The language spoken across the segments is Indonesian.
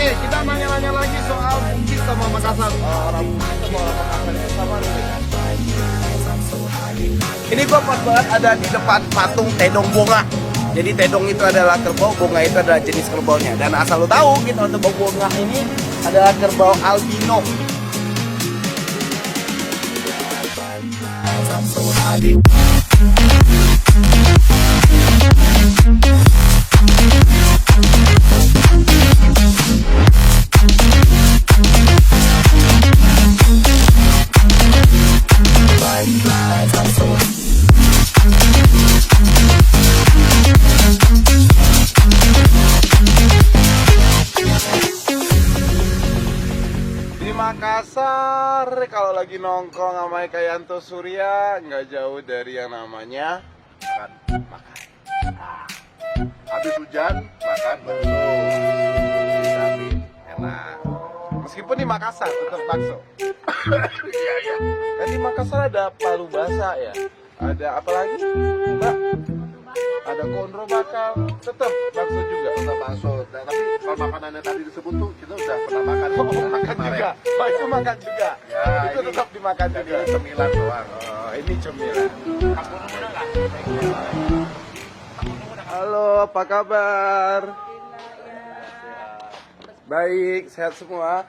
Oke, kita nanya-nanya lagi soal Bugis sama Makassar. Orang Bugis sama orang Makassar itu sama nih. Ini gua pas banget ada di depan patung Tedong Bonga. Jadi Tedong itu adalah kerbau, Bonga itu adalah jenis kerbaunya. Dan asal lo tahu, kita untuk Bonga ini adalah kerbau albino. Makassar, kalau lagi nongkrong sama Ekayanto Surya nggak jauh dari yang namanya makan. Habis hujan makan bakso, tapi enak. Meskipun di Makassar tetap bakso. Iya iya. Kan di Makassar ada palu basah ya. Ada apa lagi, Mbak? Ada konro bakal, tetap bakso juga. Tetap bakso. Nah, tapi kalau makanannya tadi disebut tuh kita udah pernah makan. Oh, makan juga. Oh, itu makan juga. Ya, itu ini, tetap dimakan juga. Ini cemilan doang. Oh, ini cemilan. Halo, apa kabar? Baik, sehat semua.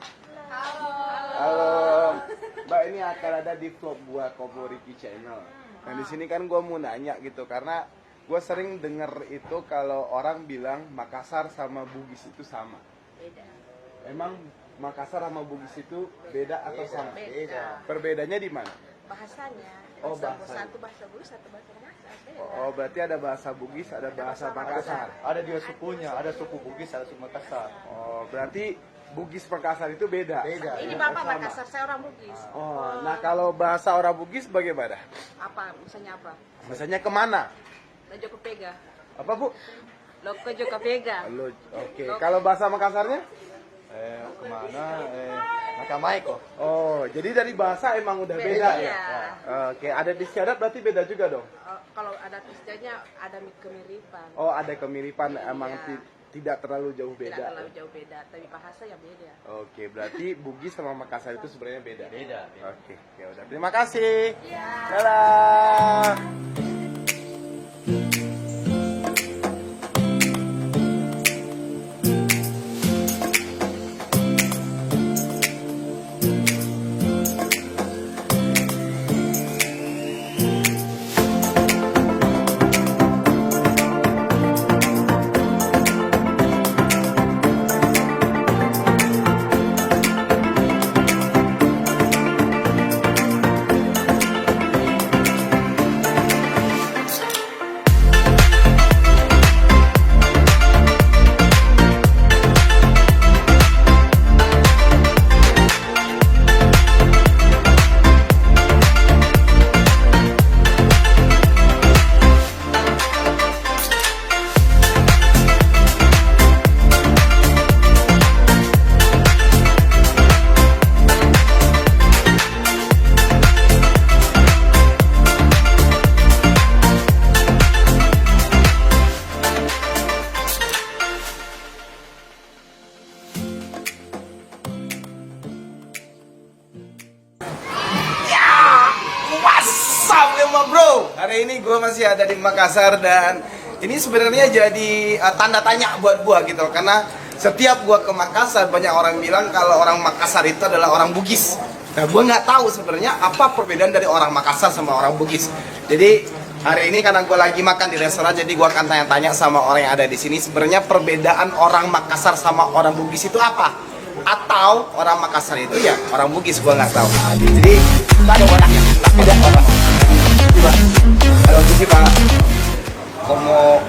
Halo. Mbak, ini akan ada di vlog gua Komoriki Channel. Nah, di sini kan gua mau nanya gitu karena gue sering denger itu kalau orang bilang Makassar sama Bugis itu sama. Beda. Emang Makassar sama Bugis itu beda atau sama? Beda. Perbedaannya di mana? Bahasanya. Oh, bahasa. Satu bahasa Bugis, satu bahasa Makassar. Beda. Oh, berarti ada bahasa Bugis, ada bahasa Makassar. Ada juga sukunya, ada suku Bugis, ada suku Makassar. Oh, berarti Bugis Makassar itu beda. Beda. Ini Bapak Makassar, saya orang Bugis. Oh, nah kalau bahasa orang Bugis bagaimana? Apa? Misalnya apa? Misalnya kemana? Lojo Kepega. Apa, Bu? Lojo Kepega. Halo, oke. Kalau bahasa Makassarnya? Kemana? Makamai kok. Oh, jadi dari bahasa emang udah beda ya? Iya. Oke, ada di istiadat berarti beda juga dong? Kalau ada istilahnya ada kemiripan. Oh, ada kemiripan, emang Iya. tidak terlalu jauh Tidak beda. terlalu jauh beda, tapi bahasa yang beda. Oke, berarti Bugis sama Makassar itu sebenarnya beda. Beda. Oke, ya udah. Terima kasih. Iya. Dadah. Bro, hari ini gue masih ada di Makassar dan ini sebenarnya jadi tanda tanya buat gue gitu karena setiap gue ke Makassar banyak orang bilang kalau orang Makassar itu adalah orang Bugis. Nah, gue nggak tahu sebenarnya apa perbedaan dari orang Makassar sama orang Bugis. Jadi hari ini karena gue lagi makan di restoran, jadi gue akan tanya-tanya sama orang yang ada di sini sebenarnya perbedaan orang Makassar sama orang Bugis itu apa? Atau orang Makassar itu ya orang Bugis, gue nggak tahu. Jadi kita coba nanya, tidak orang. Halo, sih Pak. Komo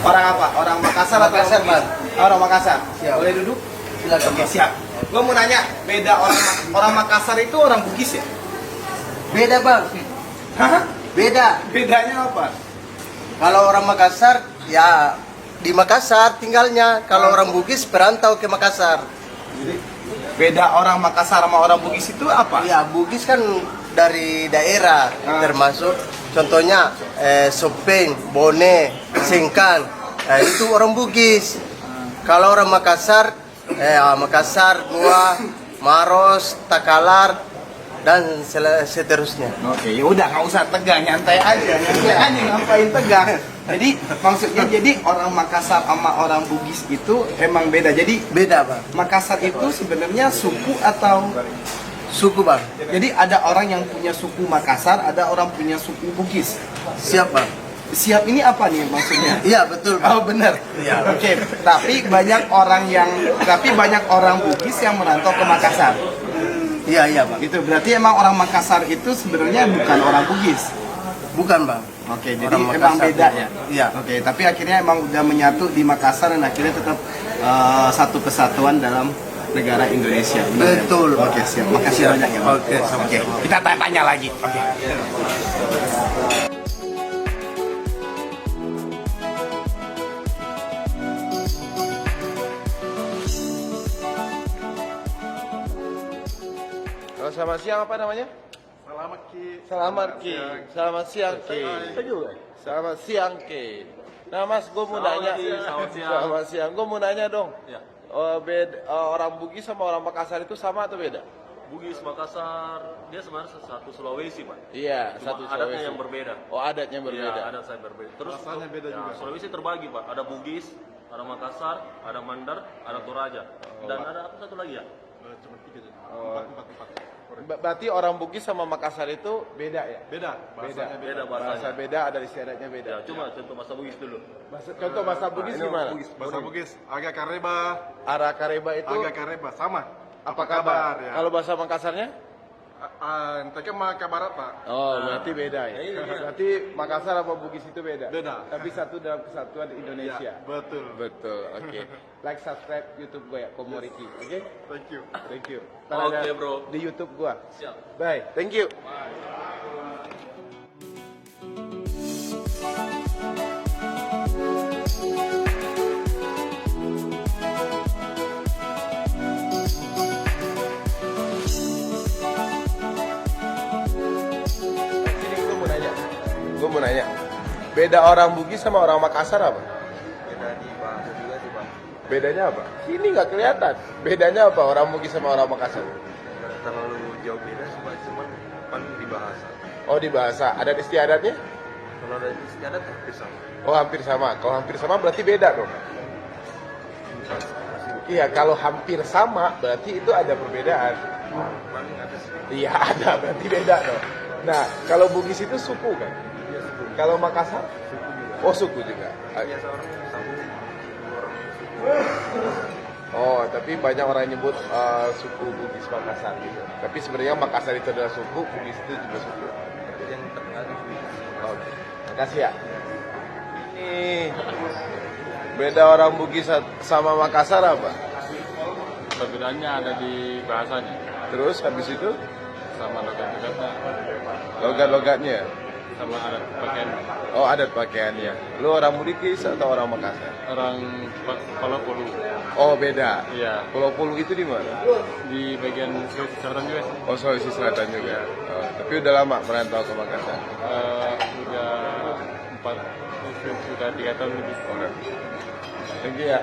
orang apa? Orang Makassar atau Makassar, Bugis? Orang Makassar. Siap. Boleh duduk? Silakan. Oke, siap. Gue mau nanya, beda orang Makassar itu orang Bugis ya? Beda bang. Hah? Beda. Bedanya apa? Kalau orang Makassar ya di Makassar tinggalnya. Kalau orang Bugis perantau ke Makassar. Jadi beda orang Makassar sama orang Bugis itu apa? Ya Bugis kan dari daerah termasuk contohnya Sopeng, Bone, Singkan. Itu orang Bugis. Kalau orang Makassar, Makassar, Goa, Maros, Takalar, dan seterusnya. Oke, ya udah nggak usah tegang, nyantai aja ngapain tegang. Jadi maksudnya orang Makassar sama orang Bugis itu emang beda. Jadi Beda, Bang. Makassar itu sebenarnya suku atau Suku, Bang. jadi ada orang yang punya suku Makassar, ada orang punya suku Bugis. Siap, Bang. Siap ini apa nih maksudnya? Iya, betul, Bang. Oh benar. Iya. Oke, tapi banyak orang Bugis yang merantau ke Makassar. Iya, Bang. Itu berarti emang orang Makassar itu sebenarnya bukan orang Bugis. Bukan, Bang. Oke, jadi Orang emang Makassar. beda ya. Iya. Oke, tapi akhirnya emang udah menyatu di Makassar dan akhirnya tetap satu kesatuan dalam negara Indonesia. Benar ya? Betul, Bang. Oke, siap. Makasih banyak ya, Bang. Oke, sama-sama. Oke, kita tanya lagi. Oke. Halo, selamat siang, apa namanya? Selamat Ki. Selamat Ki. Selamat siang Ki. Selamat siang Ki. Nah Mas, gue mau nanya. Selamat siang. Gue mau nanya dong. Ya. Orang Bugis sama orang Makassar itu sama atau beda? Bugis Makassar dia sebenarnya satu Sulawesi, Pak. Iya, Cuma satu adatnya Sulawesi. yang berbeda. Oh, adatnya berbeda. Iya, adat saya berbeda. Terus Rasanya beda juga. Sulawesi terbagi, Pak. Ada Bugis, ada Makassar, ada Mandar, ada Toraja. Dan ada apa satu lagi ya? Cuma 3 jadi. Oh. 4. Berarti orang Bugis sama Makassar itu beda ya? Beda. Bahasanya Beda Bahasa bahasanya. beda, ada istiadatnya beda. Ya, cuma contoh bahasa Bugis dulu. Contoh bahasa Bugis gimana? Bahasa Bugis agak kareba, Arah Kareba itu agak kareba sama. apa kabar? ya? Kalau bahasa Makassarnya? Entahnya mah kabar apa? Oh, berarti beda ya. Berarti Makassar apa Bugis itu beda? Beda. Tapi satu dalam kesatuan Indonesia. Ya, betul. Betul. Oke. Like, subscribe YouTube gue ya, Komoriki. Oke? Thank you. Thank you. Oke, bro. Di YouTube gue. Siap. Bye. Thank you. Sini gue mau nanya. Beda orang Bugis sama orang Makassar apa? Beda di bahasa juga sih, Bang. Bedanya apa? Ini nggak kelihatan. Bedanya apa orang Bugis sama orang Makassar? Nggak terlalu jauh beda, cuman paling di bahasa. Oh, di bahasa. Adat istiadatnya? Kalau dari istiadat hampir sama. Oh, hampir sama. Kalau hampir sama berarti beda dong. Iya, kalau hampir sama berarti itu ada perbedaan. Paling ada sih. Iya, ada. Berarti beda dong. Nah, kalau Bugis itu suku kan? Iya, suku. Kalau Makassar? Suku juga. Oh, suku juga. Biasa orang sambung orang suku. Oh, tapi banyak orang nyebut suku Bugis Makassar gitu. Tapi sebenarnya Makassar itu adalah suku, Bugis itu juga suku. Tapi yang terkenal itu Oke, makasih ya. Ini beda orang Bugis sama Makassar apa? Perbedaannya ada di bahasanya Terus habis itu sama logat-logatnya, logat-logatnya. sama adat pakaian. Oh, adat pakaiannya. Lu orang Bugis atau orang Makassar? Orang Pulau Pulu. Oh, beda. Iya, Pulau Pulu itu di mana? di bagian Sulawesi Selatan juga sih. Oh, Sulawesi Selatan juga. Oh, tapi udah lama merantau ke Makassar. Sudah 3 tahun lebih. Oke. Thank you ya.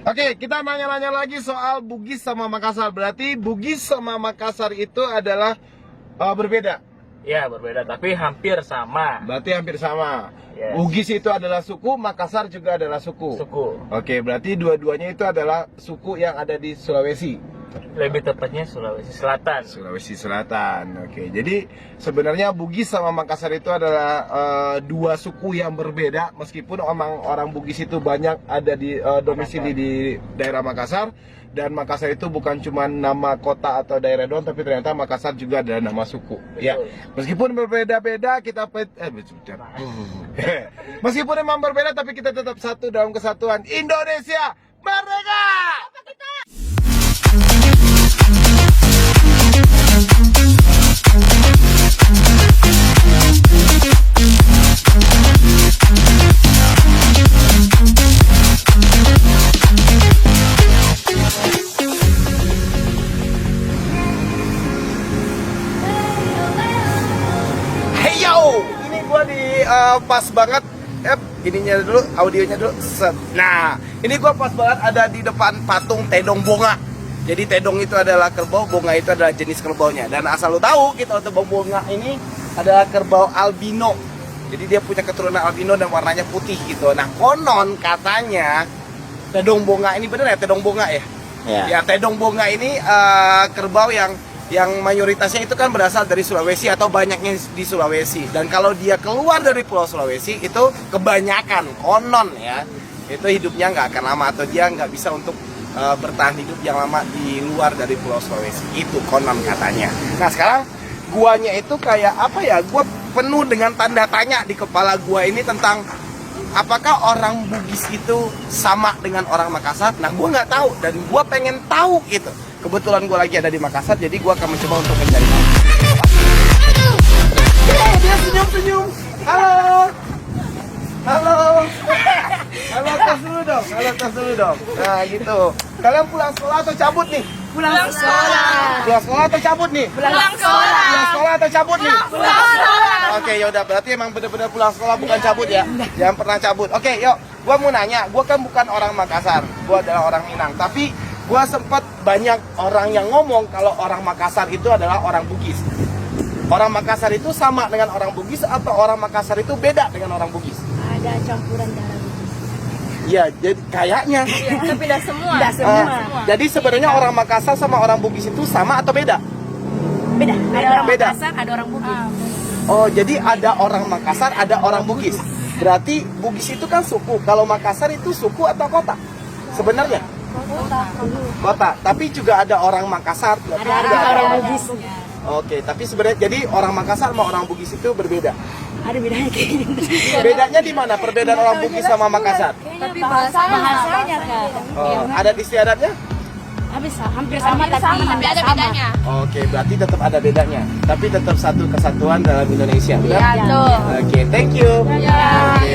Oke, kita nanya-nanya lagi soal Bugis sama Makassar. Berarti Bugis sama Makassar itu adalah berbeda. Ya berbeda tapi hampir sama. Berarti hampir sama. Yes. Bugis itu adalah suku, Makassar juga adalah suku. Suku. Oke, berarti dua-duanya itu adalah suku yang ada di Sulawesi. Lebih tepatnya Sulawesi Selatan. Sulawesi Selatan. Oke, jadi sebenarnya Bugis sama Makassar itu adalah dua suku yang berbeda. Meskipun orang Bugis itu banyak ada di domisili di daerah Makassar. Dan Makassar itu bukan cuma nama kota atau daerah doang, tapi ternyata Makassar juga ada nama suku. Ya, meskipun berbeda-beda kita meskipun memang berbeda, tapi kita tetap satu dalam kesatuan Indonesia Merdeka. pas banget. Ininya dulu, audionya dulu. Set. Nah, ini gua pas banget ada di depan patung Tedong Bonga. Jadi Tedong itu adalah kerbau, Bonga itu adalah jenis kerbaunya. Dan asal lu tahu, kita untuk Bonga ini adalah kerbau albino. Jadi dia punya keturunan albino dan warnanya putih gitu. Nah, konon katanya Tedong Bonga ini bener ya Tedong Bonga ya? Ya, Tedong Bonga ini kerbau yang mayoritasnya itu kan berasal dari Sulawesi atau banyaknya di Sulawesi. Dan kalau dia keluar dari Pulau Sulawesi itu kebanyakan konon ya, itu hidupnya nggak akan lama atau dia nggak bisa untuk bertahan hidup yang lama di luar dari Pulau Sulawesi. Itu konon katanya. Nah sekarang guanya itu kayak apa ya? Gua penuh dengan tanda tanya di kepala gua ini tentang apakah orang Bugis itu sama dengan orang Makassar? Nah, gue nggak tahu dan gue pengen tahu gitu. Kebetulan gue lagi ada di Makassar, jadi gue akan mencoba untuk mencari tahu. Dia senyum-senyum. Halo. Halo. Halo, tos dulu dong. Halo, tos dulu dong. Nah, gitu. Kalian pulang sekolah atau cabut nih? Pulang sekolah. Pulang sekolah atau cabut nih? Pulang sekolah. Pulang sekolah atau cabut nih? Pulang sekolah. Oke, yaudah berarti emang bener-bener pulang sekolah bukan cabut ya? Jangan pernah cabut. Oke, yuk. Gua mau nanya, gua kan bukan orang Makassar, gua adalah orang Minang. Tapi gua sempat banyak orang yang ngomong kalau orang Makassar itu adalah orang Bugis. Orang Makassar itu sama dengan orang Bugis atau orang Makassar itu beda dengan orang Bugis? Ada campuran darah Bugis. Iya, jadi kayaknya. Tapi tidak semua. Tidak semua. Jadi sebenarnya orang Makassar sama orang Bugis itu sama atau beda? Beda. Ada orang Beda. Makassar, ada orang Bugis. Oh, jadi ada orang Makassar, ada orang Bugis. Berarti Bugis itu kan suku. Kalau Makassar itu suku atau kota? Sebenarnya? Kota. Tapi juga ada orang Makassar. Ada orang Bugis. Oke, tapi sebenarnya jadi orang Makassar sama orang Bugis itu berbeda. Ada bedanya kayaknya. Bedanya di mana perbedaan orang Bugis sama Makassar? Tapi bahasanya kan. Oh, adat istiadatnya? Habis hampir sama tapi ada bedanya. Oke, berarti tetap ada bedanya. Tapi tetap satu kesatuan dalam Indonesia. Benar? Iya, betul. Oke, thank you. Ya. Oke.